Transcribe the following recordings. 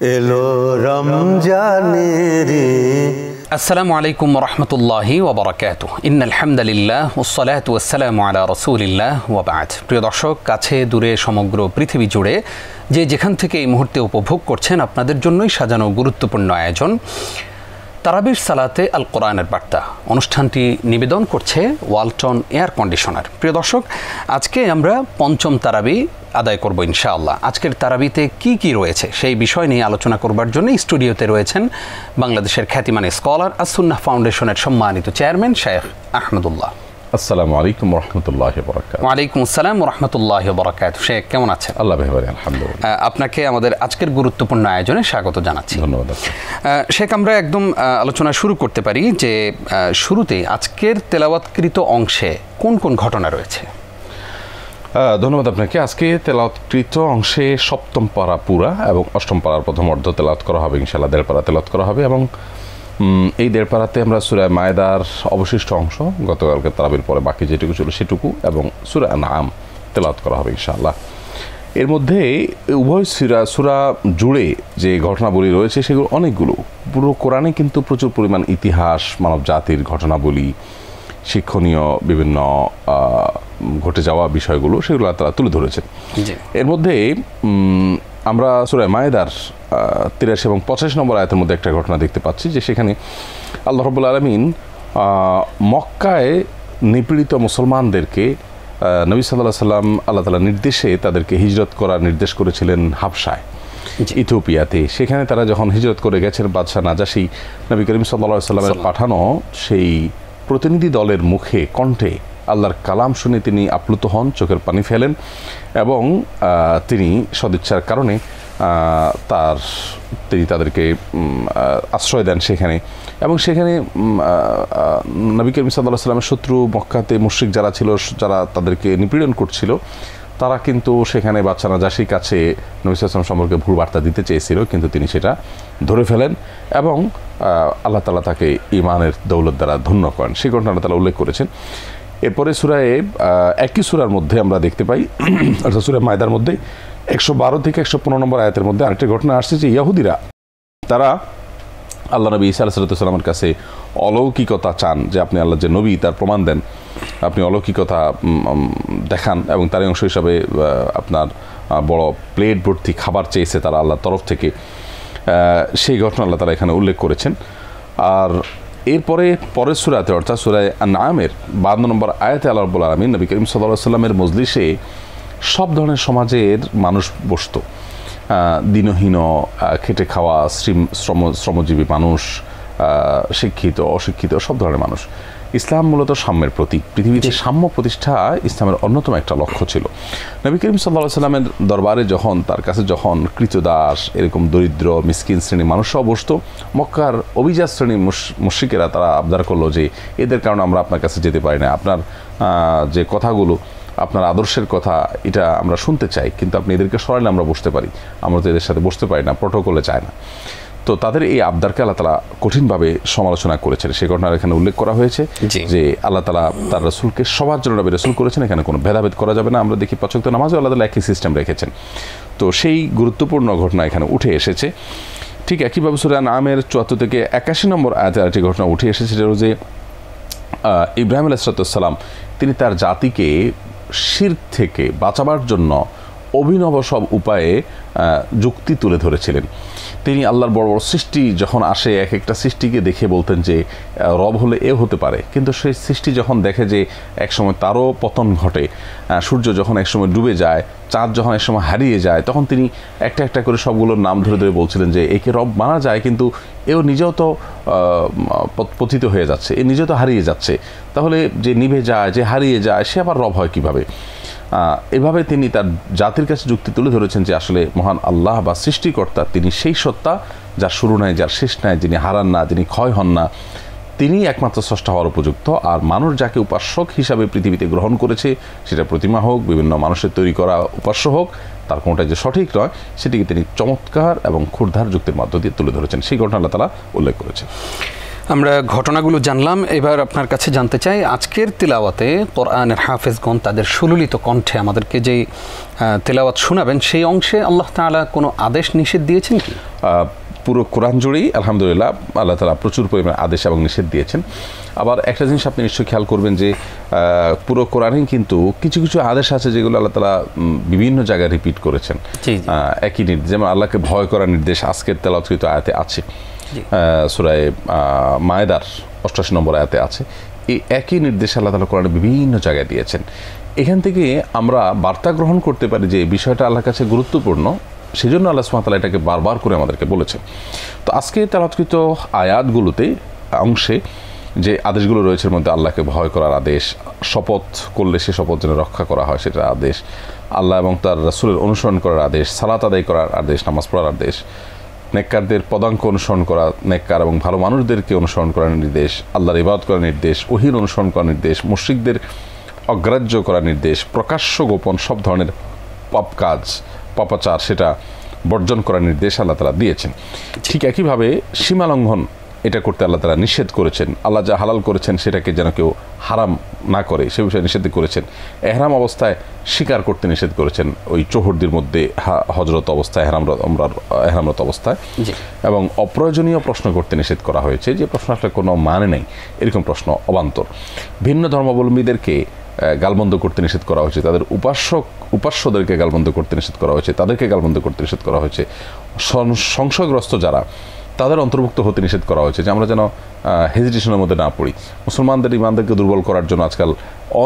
এলো রমজানের। আসসালামু আলাইকুম রহমতুল্লাহি ওয়া বারাকাতুহু। ইন্নাল হামদুলিল্লাহ ওয়াসসালাতু ওয়াসসালামু আলা রাসূলিল্লাহ ওয়া বা'দ। প্রিয় দর্শক, কাছে দূরে সমগ্র পৃথিবী জুড়ে যে যেখান থেকে এই মুহূর্তে উপভোগ করছেন, আপনাদের জন্যই সাজানো গুরুত্বপূর্ণ আয়োজন তারাবির সালাতে আল কোরআনের বার্তা অনুষ্ঠানটি নিবেদন করছে ওয়ালটন এয়ার কন্ডিশনার। প্রিয় দর্শক, আজকে আমরা পঞ্চম তারাবি আদায় করব ইনশাআল্লাহ। আজকের তারাবিতে কি কি রয়েছে সেই বিষয় নিয়ে আলোচনা করবার জন্য স্টুডিওতে রয়েছেন বাংলাদেশের খ্যাতিমান স্কলার আস-সুন্নাহ ফাউন্ডেশনের সম্মানিত চেয়ারম্যান শেখ আহমদুল্লাহ। আসসালামু আলাইকুম ওয়া রাহমাতুল্লাহি ওয়া বারাকাতুহু। ওয়া আলাইকুম আসসালাম ওয়া রাহমাতুল্লাহি ওয়া বারাকাতুহু। শেখ, কেমন আছেন? আল্লাহ ভালো, আলহামদুলিল্লাহ। আপনাকে আমাদের আজকের গুরুত্বপূর্ণ আয়োজনে স্বাগত জানাচ্ছি। ধন্যবাদ। শেখ, আমরা একদম আলোচনা শুরু করতে পারি যে শুরুতেই আজকের তেলাওয়াতকৃত অংশে কোন কোন ঘটনা রয়েছে? ধন্যবাদ আপনাকে। আজকে তেলাওয়াতকৃত অংশে সপ্তম পারা পুরা এবং অষ্টম পারার প্রথম অর্ধ তেলাওয়াত করা হবে, ইনশাআল্লাহ দেড় পারা তেলাওয়াত করা হবে। এবং এই দেড় পারাতে আমরা সূরা মায়েদার অবশিষ্ট অংশ, গতকালকে তারাবির পরে বাকি যেটুকু ছিল সেটুকু, এবং সূরা আনআম তেলাওয়াত করা হবে ইনশাআল্লাহ। এর মধ্যে উভয় সূরা জুড়ে যে ঘটনাবলী রয়েছে সেগুলো অনেকগুলো। পুরো কোরআনে কিন্তু প্রচুর পরিমাণ ইতিহাস, মানব জাতির ঘটনাবলী, শিক্ষণীয় বিভিন্ন ঘটে যাওয়া বিষয়গুলো সেগুলো তারা তুলে ধরেছেন। এর মধ্যে আমরা সূরা মায়েদার ৮৩ এবং ৮৫ নম্বর আয়াতের মধ্যে একটা ঘটনা দেখতে পাচ্ছি, যে সেখানে আল্লাহ রাব্বুল আলামিন মক্কায় নিপীড়িত মুসলমানদেরকে নবী সাল্লাল্লাহু আলাইহি সাল্লাম আল্লাহ তাআলা নির্দেশে তাদেরকে হিজরত করার নির্দেশ করেছিলেন হাবশায়, ইথিওপিয়াতে। সেখানে তারা যখন হিজরত করে গেছেন, বাদশাহ নাজাশী নবী করিম সাল্লাল্লাহু আলাইহি সাল্লামের পাঠানো সেই প্রতিনিধি দলের মুখে কণ্ঠে আল্লাহর কালাম শুনে তিনি আপ্লুত হন, চোখের পানি ফেলেন, এবং তিনি সদিচ্ছার কারণে তিনি তাদেরকে আশ্রয় দেন সেখানে। এবং সেখানে নবী করিম সাল্লাল্লাহু আলাইহি সাল্লামের শত্রু মক্কাতে মুশরিক যারা ছিল, যারা তাদেরকে নিপীড়ন করছিল, তারা কিন্তু সেখানে বাদশাহ নাজাশীর কাছে নবী সাল্লাল্লাহু আলাইহি ওয়াসাল্লাম সম্পর্কে ভুল বার্তা দিতে চেয়েছিল, কিন্তু তিনি সেটা ধরে ফেলেন এবং আল্লাহ তাআলা তাকে ঈমানের দৌলত দ্বারা ধন্য করেন। সেই ঘটনাটা তারা উল্লেখ করেছেন। এরপরে সূরায়ে একই সূরার মধ্যে আমরা দেখতে পাই, অর্থাৎ সূরা মায়েদার মধ্যে ১১২ থেকে ১১৫ নম্বর আয়াতের মধ্যে আরেকটি ঘটনা আসছে, যে ইহুদিরা তারা আল্লাহ নবী ঈসা আলাইহিস সালামের কাছে অলৌকিকতা চান, যে আপনি আল্লাহ যে নবী তার প্রমাণ দেন, আপনি অলৌকিকতা দেখান, এবং তারই অংশ হিসাবে আপনার বড় প্লেট ভর্তি খাবার চেয়েছে তারা আল্লাহর তরফ থেকে। সেই ঘটনা আল্লাহ তাআলা এখানে উল্লেখ করেছেন। আর এরপরে পরের সূরাতে, অর্থাৎ সূরা আনআমের ৫২ নম্বর আয়াতে আল্লাহ রাব্বুল আলামিন নবী করিম সাল্লাল্লাহু আলাইহি সাল্লামের মজলিসে সব ধরনের সমাজের মানুষ বসতো, দিনহীন, খেটে খাওয়া, শ্রমজীবী মানুষ, শিক্ষিত, অশিক্ষিত, সব ধরনের মানুষ। ইসলাম মূলত সাম্যের প্রতীক। পৃথিবীতে সাম্য প্রতিষ্ঠা ইসলামের অন্যতম একটা লক্ষ্য ছিল। নবী করিম সাল্লাল্লাহু আলাইহি সাল্লামের দরবারে যখন, তার কাছে যখন কৃতদাস, এরকম দরিদ্র মিসকিন শ্রেণীর মানুষরাও বসতো, মক্কার অভিজাত শ্রেণীর মুশরিকেরা তারা আবদার করলো যে এদের কারণে আমরা আপনার কাছে যেতে পারি না, আপনার যে কথাগুলো, আপনার আদর্শের কথা, এটা আমরা শুনতে চাই, কিন্তু আপনি এদেরকে সরালে আমরা বসতে পারি, আমরা তো এদের সাথে বসতে পারি না, প্রটোকলে চায় না। তো তাদের এই আবদারকে আল্লাহ তাআলা কঠিনভাবে সমালোচনা করেছেন। সেই ঘটনার এখানে উল্লেখ করা হয়েছে যে আল্লাহ তাআলা তার রাসূলকে সবার জন্য নবী রাসূল করেছেন, এখানে কোনো ভেদাভেদ করা যাবে না। আমরা দেখি ৫ ওয়াক্ত নামাজও আল্লাহ তাআলা একই সিস্টেম রেখেছেন। তো সেই গুরুত্বপূর্ণ ঘটনা এখানে উঠে এসেছে। ঠিক একইভাবে সূরা আনআমের ৭৪ থেকে ৮১ নম্বর আয়াতে আরেকটি ঘটনা উঠে এসেছে, যেটা যে ইব্রাহিম আলাইহিস সালাম তিনি তার জাতিকে শিরক থেকে বাঁচাবার জন্য অভিনব সব উপায়ে যুক্তি তুলে ধরেছিলেন। তিনি আল্লাহর বড় বড় সৃষ্টি যখন আসে, এক একটা সৃষ্টিকে দেখে বলতেন যে রব হলে এ হতে পারে, কিন্তু সেই সৃষ্টি যখন দেখে যে একসময় তারও পতন ঘটে, সূর্য যখন একসময় ডুবে যায়, চাঁদ যখন একসময় হারিয়ে যায়, তখন তিনি একটা একটা করে সবগুলোর নাম ধরে ধরে বলছিলেন যে একে রব মানা যায়, কিন্তু এও নিজেও তো পতিত হয়ে যাচ্ছে, এ নিজেও তো হারিয়ে যাচ্ছে, তাহলে যে নিভে যায়, যে হারিয়ে যায়, সে আবার রব হয় কীভাবে? এভাবে তিনি তার জাতির কাছে যুক্তি তুলে ধরেছেন যে আসলে মহান আল্লাহ বা সৃষ্টিকর্তা তিনি সেই সত্তা যার শুরু নাই, যার শেষ নাই, যিনি হারান না, যিনি ক্ষয় হন না, তিনি একমাত্র স্রষ্টা হওয়ার উপযুক্ত। আর মানুষ যাকে উপাস্যক হিসাবে পৃথিবীতে গ্রহণ করেছে, সেটা প্রতিমা হোক, বিভিন্ন মানুষের তৈরি করা উপাস্য হোক, তার কোনোটা যে সঠিক নয় সেটিকে তিনি চমৎকার এবং ক্ষুরধার যুক্তির মধ্য দিয়ে তুলে ধরেছেন। সেই ঘটনা আল্লাহ তাআলা উল্লেখ করেছেন। আমরা ঘটনাগুলো জানলাম, এবার আপনার কাছে জানতে চাই আজকের তিলাওয়াতে কোরআনের হাফেজগণ তাদের সুললিত কণ্ঠে আমাদেরকে যে তিলাওয়াত শোনাবেন সেই অংশে আল্লাহ তাআলা কোনো আদেশ নিষেধ দিয়েছেন কি? পুরো কোরআন জুড়েই আলহামদুলিল্লাহ আল্লাহ তাআলা প্রচুর পরিমাণে আদেশ এবং নিষেধ দিয়েছেন। আবার একটা জিনিস আপনি নিশ্চয়ই খেয়াল করবেন যে পুরো কোরআনেই কিন্তু কিছু কিছু আদেশ আছে যেগুলো আল্লাহ তাআলা বিভিন্ন জায়গায় রিপিট করেছেন। একই নির্দেশ, যেমন আল্লাহকে ভয় করার নির্দেশ আজকের তেলাওয়াতকৃত আয়াতে আছে, সূরা মায়েদার ৮৮ নম্বর আয়াতে আছে। এই একই নির্দেশ আল্লাহ তাআলা কোরআনে বিভিন্ন জায়গায় দিয়েছেন। এখান থেকে আমরা বার্তা গ্রহণ করতে পারি যে বিষয়টা আল্লাহর কাছে গুরুত্বপূর্ণ, সেই জন্য আল্লাহ সুবহানাহু ওয়া তাআলা এটাকে বারবার করে আমাদেরকে বলেছেন। তো আজকে তেলাওয়াতকৃত আয়াতগুলোতে অংশে যে আদেশগুলো রয়েছে এর মধ্যে আল্লাহকে ভয় করার আদেশ, শপথ করলে সে শপথ যেন রক্ষা করা হয় সেটার আদেশ, আল্লাহ এবং তার রাসূলের অনুসরণ করার আদেশ, সালাত আদায় করার আদেশ, নামাজ পড়ার আদেশ, নেককারদের পদাঙ্ক অনুসরণ করা, নেককার এবং ভালো মানুষদেরকে অনুসরণ করার নির্দেশ, আল্লাহর ইবাদত করার নির্দেশ, ওহীর অনুসরণ করার নির্দেশ, মুশরিকদের অগ্রাহ্য করার নির্দেশ, প্রকাশ্য গোপন সব ধরনের পাপ কাজ, পাপাচার সেটা বর্জন করার নির্দেশ আল্লাহ তাআলা দিয়েছেন। ঠিক একইভাবে সীমা লঙ্ঘন এটা করতে আল্লাহ তাআলা নিষেধ করেছেন। আল্লাহ যা হালাল করেছেন সেটাকে যেন কেউ হারাম না করে সে বিষয়ে নিষেধ করেছেন। এহরাম অবস্থায় শিকার করতে নিষেধ করেছেন, ওই চৌহদ্দির মধ্যে হজরত অবস্থায়, এহরামরত অবস্থায়, এবং অপ্রয়োজনীয় প্রশ্ন করতে নিষেধ করা হয়েছে, যে প্রশ্ন আসলে কোনো মানে নেই এরকম প্রশ্ন অবান্তর। ভিন্ন ধর্মাবলম্বীদেরকে গালমন্দ করতে নিষেধ করা হয়েছে, তাদের উপাস্যদেরকে গালমন্দ করতে নিষেধ করা হয়েছে, তাদেরকে গালমন্দ করতে নিষেধ করা হয়েছে, সংশয়গ্রস্ত যারা তাদের অন্তর্ভুক্ত হতে নিষেধ করা হয়েছে, যে আমরা যেন হেজিটেশনের মধ্যে না পড়ি। মুসলমানদের ইমানদেরকে দুর্বল করার জন্য আজকাল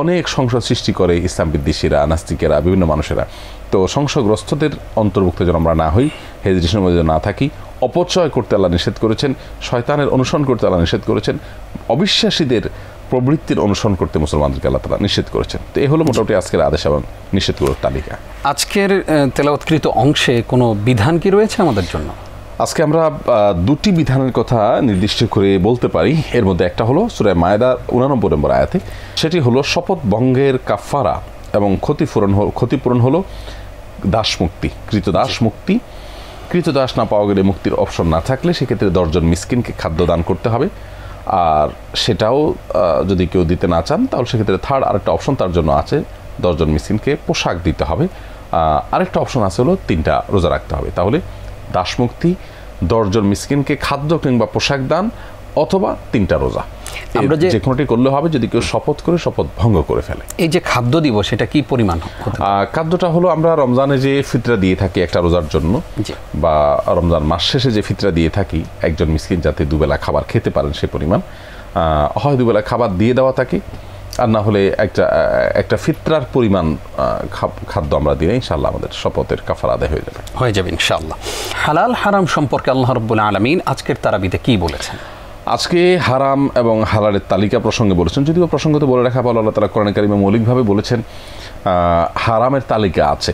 অনেক সংশয় সৃষ্টি করে ইসলাম বিদ্বেষীরা, নাস্তিকেরা, বিভিন্ন মানুষেরা। তো সংশয়গ্রস্তদের অন্তর্ভুক্ত যেন আমরা না হই, হেজিটেশনের মধ্যে না থাকি। অপচয় করতে আল্লাহ নিষেধ করেছেন, শয়তানের অনুসরণ করতে আল্লাহ নিষেধ করেছেন, অবিশ্বাসীদের প্রবৃত্তির অনুসরণ করতে মুসলমানদেরকে আল্লাহ তাআলা নিষেধ করেছেন। তো এই হলো মোটামুটি আজকের আদেশ এবং নিষেধগুলোর তালিকা। আজকের তেলাওয়াতকৃত অংশে কোনো বিধান কি রয়েছে আমাদের জন্য? আজকে আমরা দুটি বিধানের কথা নির্দিষ্ট করে বলতে পারি। এর মধ্যে একটা হলো সূরা মায়েদার 89 নম্বর আয়াতে, সেটি হলো শপথ ভঙ্গের কাফারা এবং ক্ষতিপূরণ হলো দাসমুক্তি, কৃতদাস মুক্তি। কৃতদাস না পাওয়া গেলে মুক্তির অপশন না থাকলে সেক্ষেত্রে 10 জন মিসকিনকে খাদ্য দান করতে হবে। আর সেটাও যদি কেউ দিতে না চান তাহলে সেক্ষেত্রে থার্ড আরেকটা অপশন তার জন্য আছে, 10 জন মিসকিনকে পোশাক দিতে হবে। আরেকটা অপশন আছে হলো 3টা রোজা রাখতে হবে। তাহলে দাসমুক্তি, 10 জন মিসকিনকে খাদ্য কিংবা পোশাক দান, অথবা 3টা রোজা, আমরা যে কোনোটি করলে হবে যদি কেউ শপথ করে শপথ ভঙ্গ করে ফেলে। এই যে খাদ্য দিব সেটা কি পরিমাণ? খাদ্যটা হলো আমরা রমজানে যে ফিতরা দিয়ে থাকি একটা রোজার জন্য, বা রমজান মাস শেষে যে ফিতরা দিয়ে থাকি, একজন মিসকিন যাতে দুবেলা খাবার খেতে পারেন সে পরিমাণ, হয় দুবেলা খাবার দিয়ে দেওয়া থাকে, আর না হলে একটা ফিতরার পরিমাণ খাদ্য আমরা দিলে ইনশাআল্লাহ আমাদের শপথের কাফারা আদায় হয়ে যাবে ইনশাআল্লাহ। হালাল হারাম সম্পর্কে আল্লাহ রাব্বুল আলামিন আজকের তারাবিতে কি বলেছেন? আজকে হারাম এবং হালালের তালিকা প্রসঙ্গে বলেছেন, যদিও প্রসঙ্গত বলে রাখা ভালো, আল্লাহ তাআলা কোরআনে কারিমে মৌলিকভাবে বলেছেন হারামের তালিকা আছে।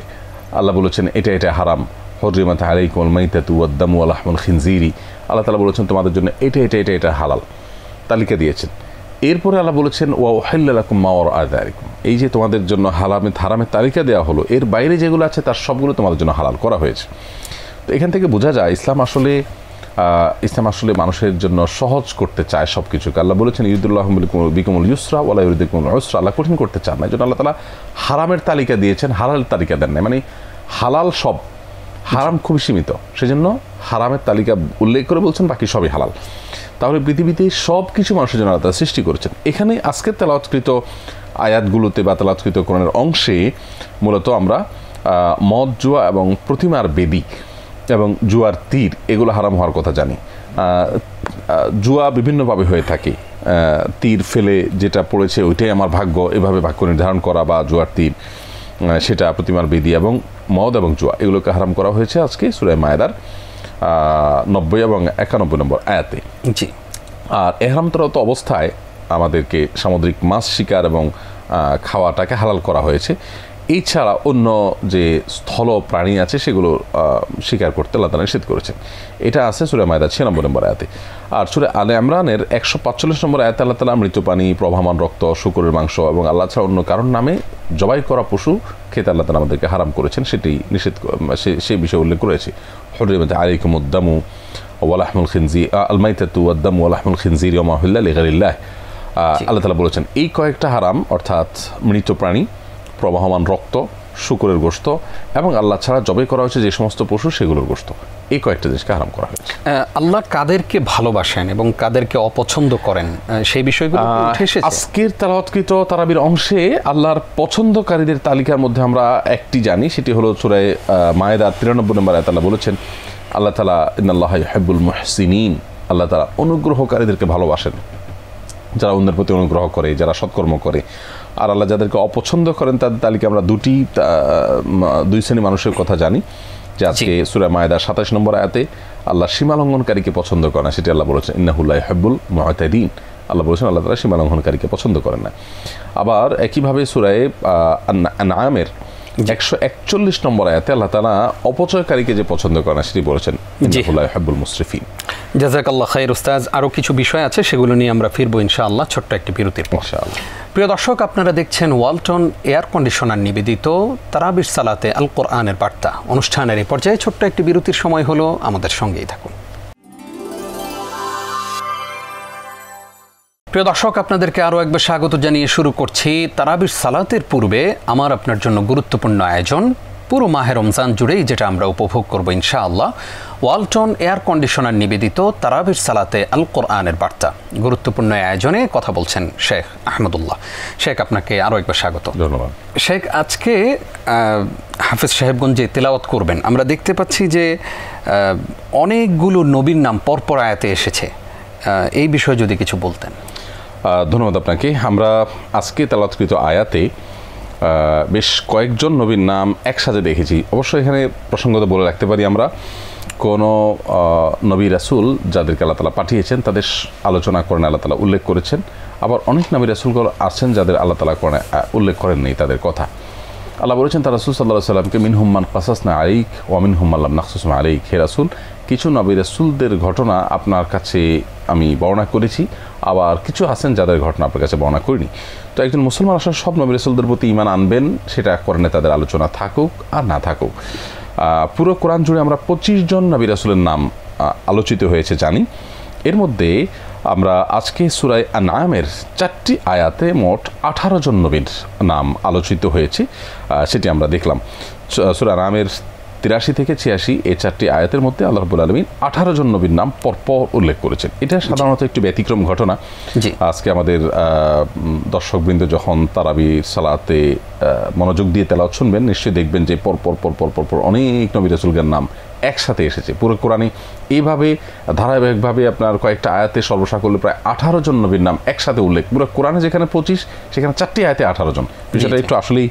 আল্লাহ বলেছেন এটা এটা হারাম, হুররিমাত আলাইকুমুল মাইতাতু ওয়াদ-দামু ওয়া লাহমুল খিনজিরি। আল্লাহ তাআলা বলেছেন তোমাদের জন্য এটা এটা এটা এটা হালাল, তালিকা দিয়েছেন। এরপরে আল্লাহ বলেছেন ওয়া উহিল্লা লাকুম মা ওয়ারা'a যালিকুম, এই যে তোমাদের জন্য হারামের তালিকা দেওয়া হলো, এর বাইরে যেগুলো আছে তার সবগুলো তোমাদের জন্য হালাল করা হয়েছে। তো এখান থেকে বোঝা যায় ইসলাম আসলে মানুষের জন্য সহজ করতে চায় সব কিছুকে। আল্লাহ বলেছেন ইউরিদুল্লাহু বিকুমুল ইউসরা ওয়া লা ইউরিদু বিকুমুল উসরা, আল্লাহ কঠিন করতে চান না। এই জন্য আল্লাহ তাআলা হারামের তালিকা দিয়েছেন, হালালের তালিকা দেন নাই। মানে হালাল সব, হারাম খুব সীমিত, সেজন্য হারামের তালিকা উল্লেখ করে বলছেন বাকি সবই হালাল। তাহলে পৃথিবীতে সব কিছু মানুষের জন্য আল্লাহ সৃষ্টি করেছেন। এখানে আজকের তেলাওয়াতকৃত আয়াতগুলোতে বা তেলাওয়াতকৃত কোরআনের অংশে মূলত আমরা মদ, জুয়া এবং প্রতিমার বেদী এবং জুয়ার তীর এগুলো হারাম হওয়ার কথা জানি। জুয়া বিভিন্নভাবে হয়ে থাকে, তীর ফেলে যেটা পড়েছে ওইটাই আমার ভাগ্য, এভাবে ভাগ্য নির্ধারণ করা, বা জুয়ার তীর সেটা প্রতিমার বেদী, এবং মদ এবং জুয়া এগুলোকে হারাম করা হয়েছে আজকে সূরা মায়েদার 90 এবং 91 নম্বর আয়াতে। জি। আর এহরামরত অবস্থায় আমাদেরকে সামুদ্রিক মাছ শিকার এবং খাওয়াটাকে হালাল করা হয়েছে। এছাড়া অন্য যে স্থল প্রাণী আছে সেগুলো শিকার করতে আল্লাহ তাআলা নিষেধ করেছেন। এটা আছে সূরা মায়েদার 96 নম্বর আয়াতে। আর সূরা আলে ইমরানের 145 নম্বর আয়াতে আল্লাহ তাআলা মৃত পানি, প্রবাহমান রক্ত, শূকরের মাংস এবং আল্লাহ ছাড়া অন্য কারণ নামে জবাই করা পশু খেতে আল্লাহ তাআলা আমাদেরকে হারাম করেছেন, সেটি নিষেধ, সেই বিষয়ে উল্লেখ করেছে। হুররিমাত আলাইকুমুদ দামু ওয়ালাহমুল খিনজির আল মাইতাতু ওয়াদ-দামু ওয়ালাহমুল খিনজির ওয়া মা উহিল্লা লিগাইরিল্লাহ, আল্লাহ তাআলা বলেছেন এই কয়েকটা হারাম, অর্থাৎ মৃত প্রাণী, প্রবাহমান রক্ত, শূকরের গোশত এবং আল্লাহ ছাড়া জবাই করা হয়েছে যে সমস্ত পশু সেগুলোর গোশত, এই কয়েকটা জিনিসকে হারাম করা হয়েছে। আল্লাহ কাদেরকে ভালোবাসেন এবং কাদেরকে অপছন্দ করেন সেই বিষয়গুলো উঠে এসেছে আজকের তেলাওয়াতকৃত তারাবির অংশে। আল্লাহর পছন্দকারীদের তালিকার মধ্যে আমরা একটি জানি, সেটি হলো সূরা মায়েদার 93 নম্বর আয়াতে আল্লাহ বলেছেন, আল্লাহ তাআলা ইন্নাল্লাহা ইউহিব্বুল মুহসিনিন, আল্লাহ তাআলা অনুগ্রহকারীদেরকে ভালোবাসেন, যারা অন্যের প্রতি অনুগ্রহ করে, যারা সৎকর্ম করে। আর আল্লাহ যাদেরকে অপছন্দ করেন তাদের তালিকা আমরা দুই শ্রেণী মানুষের কথা জানি, যে আজকে সূরা মায়েদার 27 নম্বর আয়াতে আল্লাহ সীমা লঙ্ঘনকারীকে পছন্দ করেন না, সেটি আল্লাহ বলেছেন ইন্নাহু লা ইউহিব্বুল মুআতাদিন, আল্লাহ বলেছেন আল্লাহ তাআলা সীমা লঙ্ঘনকারীকে পছন্দ করেন না। আবার একইভাবে সূরা আনআমের 141 নম্বর আয়াতে আল্লাহ তাআলা অপচয়কারীকে যে পছন্দ করেন না সেটি বলেছেন ইন্নাহু লা ইউহিব্বুল মুসরিফিন। জাযাকাল্লাহ খাইর উস্তাজ। আরও কিছু বিষয় আছে, সেগুলো নিয়ে আমরা ফিরবো ইনশাআল্লাহ ছোট্ট একটি বিরতির পর। ইনশাআল্লাহ। প্রিয় দর্শক, আপনারা দেখছেন ওয়ালটন এয়ার কন্ডিশনার নিবেদিত তারাবির সালাতে আল কোরআনের বার্তা অনুষ্ঠানের এই পর্যায়ে ছোট্ট একটি বিরতির সময় হলো, আমাদের সঙ্গেই থাকুন। প্রিয় দর্শক, আপনাদেরকে আরও একবার স্বাগত জানিয়ে শুরু করছি তারাবির সালাতের পূর্বে আমার আপনার জন্য গুরুত্বপূর্ণ আয়োজন, পুরো মাহে রমজান জুড়েই যেটা আমরা উপভোগ করব ইনশাআল্লাহ। ওয়ালটন এয়ার কন্ডিশনার নিবেদিত তারাবির সালাতে আল কোরআনের বার্তা গুরুত্বপূর্ণ আয়োজনে কথা বলছেন শেখ আহমদুল্লাহ। শেখ, আপনাকে আরও একবার স্বাগত। ধন্যবাদ। শেখ, আজকে হাফেজ সাহেবগঞ্জ যে তেলাওয়াত করবেন, আমরা দেখতে পাচ্ছি যে অনেকগুলো নবীর নাম পরপর আয়াতে এসেছে, এই বিষয়ে যদি কিছু বলতেন। ধন্যবাদ আপনাকে। আমরা আজকে তেলাওয়াতকৃত আয়াতে বেশ কয়েকজন নবীর নাম একসাথে দেখেছি। অবশ্যই এখানে প্রসঙ্গত বলে রাখতে পারি, আমরা কোনো নবী রাসূল যাদেরকে আল্লাহ তাআলা পাঠিয়েছেন তাদের আলোচনা করেন, আল্লাহ তাআলা উল্লেখ করেছেন। আবার অনেক নবী রাসূলগণ আছেন যাদের আল্লাহ তাআলা উল্লেখ করেন নেই তাদের কথা। আল্লাহ বলেছেন তার রাসূল সাল্লাল্লাহু আলাইহি ওয়াসাল্লামকে মিনহুম মান কাসাসনা আলাইক ওয়া মিনহুম মান লাম নাকসুস আলাইক, হে রাসূল কিছু নবী রাসূলদের ঘটনা আপনার কাছে আমি বর্ণনা করেছি, আবার কিছু আছেন যাদের ঘটনা আপনার কাছে বর্ণনা করিনি। তো একজন মুসলমান আসলে সব নবী রাসূলদের প্রতি ঈমান আনবেন, সেটা কোরআনে তাদের আলোচনা থাকুক আর না থাকুক। পুরো কোরআন জুড়ে আমরা 25 জন নবী রাসূলের নাম আলোচিত হয়েছে জানি। এর মধ্যে আমরা আজকে সূরা আনআমের 4টি আয়াতে মোট 18 জন নবীর নাম আলোচিত হয়েছে, সেটি আমরা দেখলাম। সূরা আনআমের 83 থেকে 86 এই 4টি আয়াতের মধ্যে আল্লাহ রাব্বুল আলামিন 18 জন নবীর নাম পরপর উল্লেখ করেছেন। এটা সাধারণত একটি ব্যতিক্রম ঘটনা। আজকে আমাদের দর্শকবৃন্দ যখন তারাবির সালাতে মনোযোগ দিয়ে তেলাওয়াত শুনবেন, নিশ্চয়ই দেখবেন যে পরপর অনেক নবী রাসূলের নাম একসাথে এসেছে পুরো কোরআনে। এইভাবে ধারাবাহিকভাবে আপনার কয়েকটা আয়াতে সর্বসাকল্যে প্রায় 18 জন নবীর নাম একসাথে উল্লেখ। পুরো কোরআনে যেখানে 25, সেখানে 4টি আয়াতে 18 জন। বিষয়টা একটু আসলেই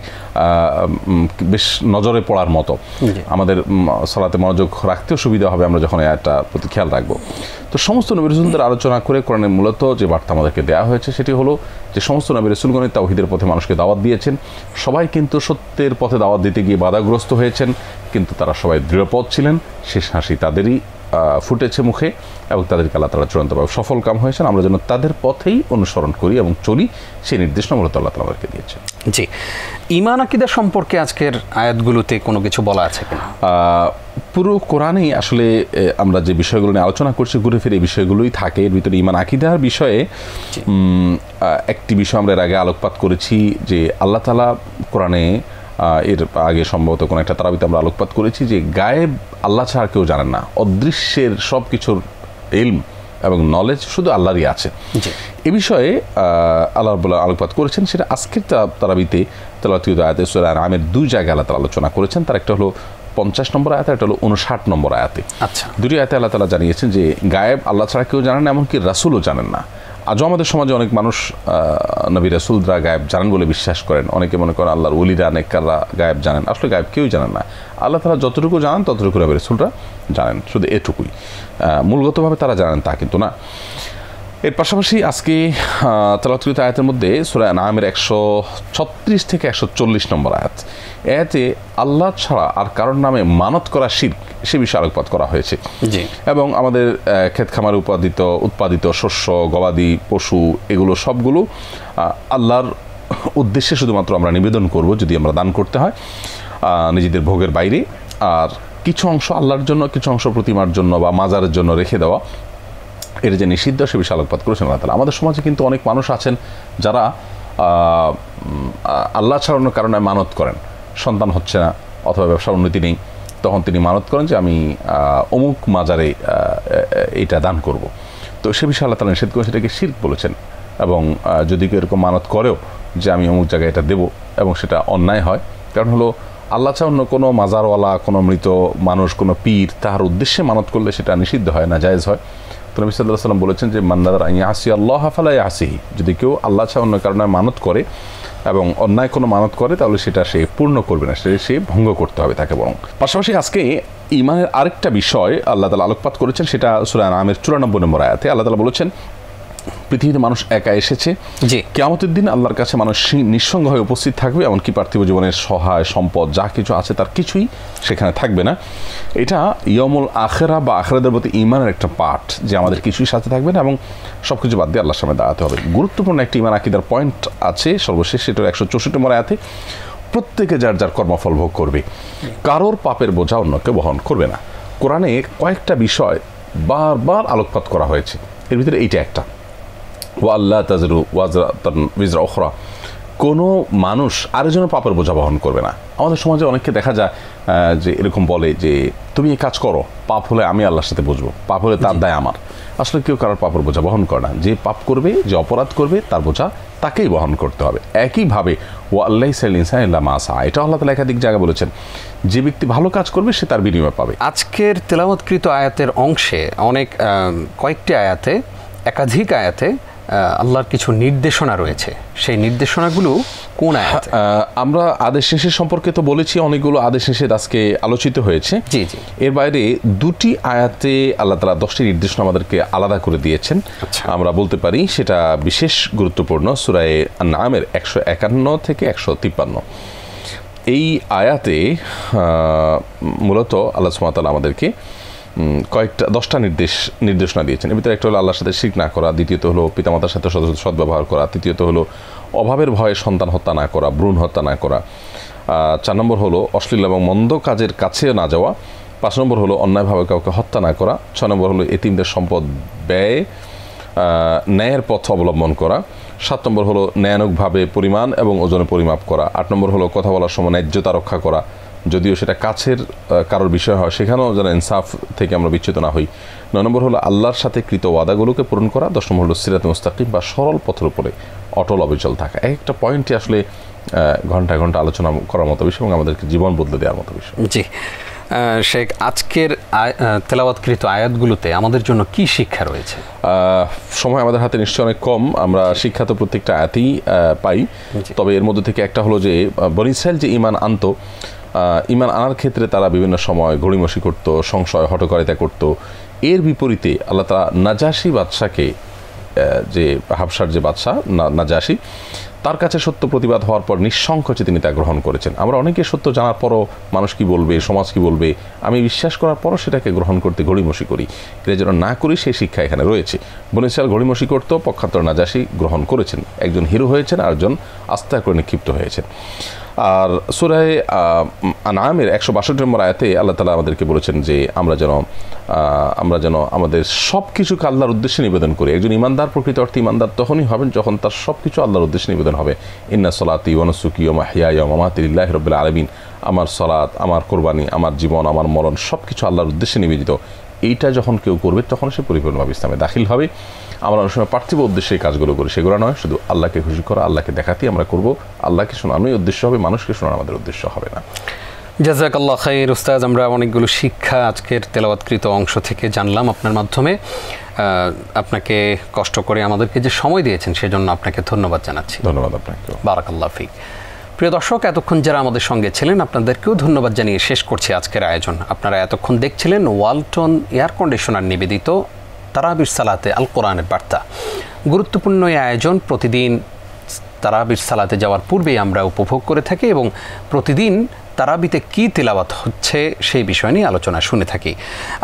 বেশ নজরে পড়ার মতো। আমাদের সালাতে মনোযোগ রাখতেও সুবিধা হবে আমরা যখন এই আয়াতটা প্রতি খেয়াল রাখবো। তো সমস্ত নবী রাসূলদের আলোচনা করে কোরআনে মূলত যে বার্তা আমাদেরকে দেওয়া হয়েছে সেটি হলো যে সমস্ত নবী রাসূলগণ তাওহীদের পথে মানুষকে দাওয়াত দিয়েছেন। সবাই কিন্তু সত্যের পথে দাওয়াত দিতে গিয়ে বাধাগ্রস্ত হয়েছেন, কিন্তু তারা সবাই দৃঢ়পদ ছিলেন। শেষ হাসি তাদেরই ফুটেছে মুখে এবং তাদেরকে আল্লাহ তাআলা চূড়ান্তভাবে সফল কাম হয়েছেন। আমরা যেন তাদের পথেই অনুসরণ করি এবং চলি, সেই নির্দেশনা মূলত আল্লাহ তাআলা আমাদেরকে দিয়েছেন। জি, ঈমান আকীদা সম্পর্কে আজকের আয়াতগুলোতে কোনো কিছু বলা আছে কিনা? পুরো কোরআনেই আসলে আমরা যে বিষয়গুলো নিয়ে আলোচনা করছি ঘুরে ফিরে এই বিষয়গুলোই থাকে। এর ভিতরে ঈমান আকীদার বিষয়ে একটি বিষয় আমরা এর আগে আলোকপাত করেছি যে আল্লাহ তাআলা কোরআনে এর আগে সম্ভবত কোনো একটা তারাবিতে আমরা আলোকপাত করেছি যে গায়েব আল্লাহ ছাড়া কেউ জানেন না, অদৃশ্যের সব কিছুর ইলম এবং নলেজ শুধু আল্লাহরই আছে। এ বিষয়ে আল্লাহ রাব্বুল আলোকপাত করেছেন, সেটা আজকের তারাবিতে তেলাওয়াতকৃত আয়াতে সূরা আনআমের 2 জায়গায় আল্লাহ তাআলা আলোচনা করেছেন। তার একটা হলো 50 নম্বর আয়াতে, একটা হলো 59 নম্বর আয়াতে। আচ্ছা, দুটি আয়াতে আল্লাহ তাআলা জানিয়েছেন যে গায়েব আল্লাহ ছাড়া কেউ জানেন না, এমনকি রাসূলও জানেন না। আজও আমাদের সমাজে অনেক মানুষ নবী রাসূলরা গায়েব জানেন বলে বিশ্বাস করেন। অনেকে মনে করেন আল্লাহর ওলিরা নেককাররা গায়েব জানেন। আসলে গায়েব কেউই জানেন না। আল্লাহ তাআলা যতটুকু জানেন ততটুকু নবী রাসূলরা জানেন, শুধু এটুকুই। মূলগতভাবে তারা জানেন তা কিন্তু না। এর পাশাপাশি আজকে তেলাওয়াতকৃত আয়াতের মধ্যে সূরা আনআমের 136 থেকে 140 নম্বর আয়াত, এতে আল্লাহ ছাড়া আর কারোর নামে মানত করা শিরক, সে বিষয়ে আলোকপাত করা হয়েছে। এবং আমাদের ক্ষেত খামারে উৎপাদিত শস্য, গবাদি পশু, এগুলো সবগুলো আল্লাহর উদ্দেশ্যে শুধুমাত্র আমরা নিবেদন করব যদি আমরা দান করতে হয়, নিজেদের ভোগের বাইরে। আর কিছু অংশ আল্লাহর জন্য, কিছু অংশ প্রতিমার জন্য বা মাজারের জন্য রেখে দেওয়া, এর যে নিষিদ্ধ সে বিষয়ে আলোকপাত করেছেন আল্লাহ তাআলা। আমাদের সমাজে কিন্তু অনেক মানুষ আছেন যারা আল্লাহ ছাড়ানোর কারণে মানত করেন, সন্তান হচ্ছে না অথবা ব্যবসার উন্নতি নেই, তখন তিনি মানত করেন যে আমি অমুক মাজারে এইটা দান করব। তো সে বিষয়ে আল্লাহ তাআলা নিষেধ করে সেটাকে শিরক বলেছেন। এবং যদি কেউ এরকম মানত করেও যে আমি অমুক জায়গায় এটা দেবো এবং সেটা অন্যায় হয়, কারণ হলো আল্লাহ ছাড়া অন্য কোনো মাজারওয়ালা, কোনো মৃত মানুষ, কোনো পীর তাহার উদ্দেশ্যে মানত করলে সেটা নিষিদ্ধ হয় না, জায়েজ হয়। তো নবী সাল্লাল্লাহু আলাইহি ওয়াসাল্লাম বলেছেন যে মান নাযারা আন ইয়াসি আল্লাহ ফালা ইয়াসিহি, যদি কেউ আল্লাহ ছাড়া অন্য কারণে মানত করে এবং অন্যায় কোনো মানত করে তাহলে সেটা সে পূর্ণ করবে না, সে ভঙ্গ করতে হবে তাকে। বরং পাশাপাশি আজকে ঈমানের আরেকটা বিষয় আল্লাহ তাআলা আলোকপাত করেছেন, সেটা সূরা আনআমের 94 নম্বর আয়াতে আল্লাহ তাআলা বলেছেন পৃথিবীতে মানুষ একা এসেছে, কিয়ামতের দিন আল্লাহর কাছে মানুষ নিঃসঙ্গ হয়ে উপস্থিত থাকবে, এমনকি পার্থিব জীবনের সহায় সম্পদ যা কিছু আছে তার কিছুই সেখানে থাকবে না। এটা ইয়াউমুল আখিরা বা আখিরাতের প্রতি ঈমানের একটা পার্ট, যে আমাদের কিছুই সাথে থাকবে না এবং সব কিছু বাদ দিয়ে আল্লাহর সামনে দাঁড়াতে হবে। গুরুত্বপূর্ণ একটি ঈমান আকিদার পয়েন্ট আছে সর্বশেষ, সেটা 164 নম্বর আয়াতে প্রত্যেকে যার যার কর্মফল ভোগ করবে, কারোর পাপের বোঝা অন্যকে বহন করবে না। কোরআনে কয়েকটা বিষয় বারবার আলোকপাত করা হয়েছে, এর ভিতরে এইটা একটা, ওয়াল্লা তাজরু ওয়াজরাতান উযরা উখরা, কোনো মানুষ আরেকজনের পাপের বোঝা বহন করবে না। আমাদের সমাজে অনেককে দেখা যায় যে এরকম বলে যে তুমি এই কাজ করো, পাপ হলে আমি আল্লাহর সাথে বুঝবো, পাপ হলে তার দায় আমার। আসলে কেউ কারোর পাপের বোঝা বহন করে না, যে পাপ করবে, যে অপরাধ করবে তার বোঝা তাকেই বহন করতে হবে। একইভাবে ওয়াল্লাইসাল ইনসান ইল্লা মা সা, এটা আল্লাহ তাআলা একাধিক জায়গায় বলেছেন, যে ব্যক্তি ভালো কাজ করবে সে তার বিনিময় পাবে। আজকের তেলাওয়াতকৃত আয়াতের অংশে অনেক কয়েকটি আয়াতে, একাধিক আয়াতে আল্লাহর কিছু নির্দেশনা রয়েছে, সেই নির্দেশনাগুলো কোন আয়াতে? আমরা আদেশ নিষেধ সম্পর্কে তো বলেছি, অনেকগুলো আদেশ নিষেধ আজকে আলোচিত হয়েছে। জি জি। এর বাইরে দুটি আয়াতে আল্লাহ তাআলা 10টি নির্দেশনা আমাদেরকে আলাদা করে দিয়েছেন। আমরা বলতে পারি সেটা বিশেষ গুরুত্বপূর্ণ। সূরা আন-নামের 151 থেকে 153 এই আয়াতে মূলত আল্লাহ সুবহানাহু ওয়া তাআলা আমাদেরকে কয়েকটা 10টা নির্দেশনা দিয়েছেন। এর ভিতরে একটা হলো আল্লাহর সাথে শিরক না করা, দ্বিতীয়ত হলো পিতামাতার সাথে সদ্ব্যবহার করা, তৃতীয়ত হলো অভাবের ভয়ে সন্তান হত্যা না করা, ভ্রূণ হত্যা না করা, 4 নম্বর হলো অশ্লীল এবং মন্দ কাজের কাছে না যাওয়া, 5 নম্বর হলো অন্যায়ভাবে কাউকে হত্যা না করা, 6 নম্বর হলো এতিমদের সম্পদ ব্যয় ন্যায়ের পথ অবলম্বন করা, 7 নম্বর হলো ন্যায়ানুগভাবে পরিমাণ এবং ওজনে পরিমাপ করা, 8 নম্বর হলো কথা বলার সময় ন্যায্যতা রক্ষা করা, যদিও সেটা কাছের কারোর বিষয় হয় সেখানেও যেন ইনসাফ থেকে আমরা বিচ্যুত না হই, 9 নম্বর হলো আল্লাহর সাথে কৃত ওয়াদাগুলোকে পূরণ করা, 10 নম্বর হলো সিরাতে মুস্তাকিম বা সরল পথের উপরে অটল অবিচল থাকা। একটা পয়েন্টই আসলে ঘন্টা ঘন্টা আলোচনা করার মতো বিষয় এবং আমাদেরকে জীবন বদলে দেওয়ার মতো বিষয়। জি শেখ, আজকের তেলাওয়াতকৃত আয়াতগুলোতে আমাদের জন্য কি শিক্ষা রয়েছে? সময় আমাদের হাতে নিশ্চয়ই অনেক কম, আমরা শিক্ষা তো প্রত্যেকটা আয়াতেই পাই, তবে এর মধ্যে থেকে একটা হলো যে বনী ইসরাঈল যে ঈমান আনতো, ঈমান আনার ক্ষেত্রে তারা বিভিন্ন সময় গড়িমসি করত, সংশয় হঠকারিতা করত। এর বিপরীতে আল্লাহ তাআলা নাজাশি বাদশাকে, যে হাবশার যে বাদশা নাজাশি, তার কাছে সত্য প্রতিবাদ হওয়ার পর নিঃসংকোচে তিনি তা গ্রহণ করেছেন। আমরা অনেকে সত্য জানার পরও মানুষ কি বলবে, সমাজ কি বলবে, আমি বিশ্বাস করার পরও সেটাকে গ্রহণ করতে গড়িমসি করি, এটা যেন না করি সেই শিক্ষা এখানে রয়েছে। বনী ইসরাঈল গড়িমসি করত, পক্ষান্তর নাজাশি গ্রহণ করেছেন, একজন হিরো হয়েছেন আর একজন আস্থা করে নিক্ষিপ্ত হয়েছেন। আর সূরা আনআমের 162 নম্বর আয়াতে আল্লাহ তাআলা আমাদেরকে বলেছেন যে আমরা যেন আমাদের সব কিছুকে আল্লাহর উদ্দেশ্যে নিবেদন করি। একজন ইমানদার প্রকৃত অর্থে ইমানদার তখনই হবেন যখন তার সব কিছু আল্লাহর উদ্দেশ্যে নিবেদন হবে। ইন্না সলাতি ওয়া নুসুকি ওয়া মাহইয়ায়া ওয়া মামাতি লিল্লাহি রাব্বিল আলামিন, আমার সলাত, আমার কোরবানি, আমার জীবন, আমার মরণ সব কিছু আল্লাহর উদ্দেশ্যে নিবেদিত। এইটা যখন কেউ করবে তখন সে পরিপূর্ণভাবে ইসলামে দাখিল হবে। আমরা অনেক সময় পার্থিব উদ্দেশ্যে এই কাজগুলো করি, সেগুলো নয়, শুধু আল্লাহকে খুশি করা, আল্লাহকে দেখাতেই আমরা করব। আল্লাহকে শোনানোই উদ্দেশ্য হবে, মানুষকে শোনানো আমাদের উদ্দেশ্য হবে না। জাযাকাল্লাহ খাইর উস্তাদ, আমরা অনেকগুলো শিক্ষা আজকের তেলাওয়াতকৃত অংশ থেকে জানলাম আপনার মাধ্যমে। আপনাকে কষ্ট করে আমাদেরকে যে সময় দিয়েছেন সেজন্য আপনাকে ধন্যবাদ জানাচ্ছি। ধন্যবাদ আপনাকে। বারাকাল্লাহ ফিক। প্রিয় দর্শক, এতক্ষণ যারা আমাদের সঙ্গে ছিলেন আপনাদেরকেও ধন্যবাদ জানিয়ে শেষ করছি আজকের আয়োজন। আপনারা এতক্ষণ দেখছিলেন ওয়ালটন এয়ার কন্ডিশনার নিবেদিত তারাবির সালাতে আল কোরআনের বার্তা। গুরুত্বপূর্ণ এই আয়োজন প্রতিদিন তারাবির সালাতে যাওয়ার পূর্বেই আমরা উপভোগ করে থাকি এবং প্রতিদিন তারাবিতে কী তিলাওয়াত হচ্ছে সেই বিষয় নিয়ে আলোচনা শুনে থাকি।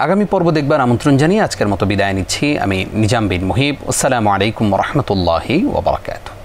আগামী পর্ব দেখবার আমন্ত্রণ জানিয়ে আজকের মতো বিদায় নিচ্ছি আমি নিজাম বিন মুহিব। আসসালামু আলাইকুম ওয়া রাহমাতুল্লাহি ওয়া বারাকাতুহু।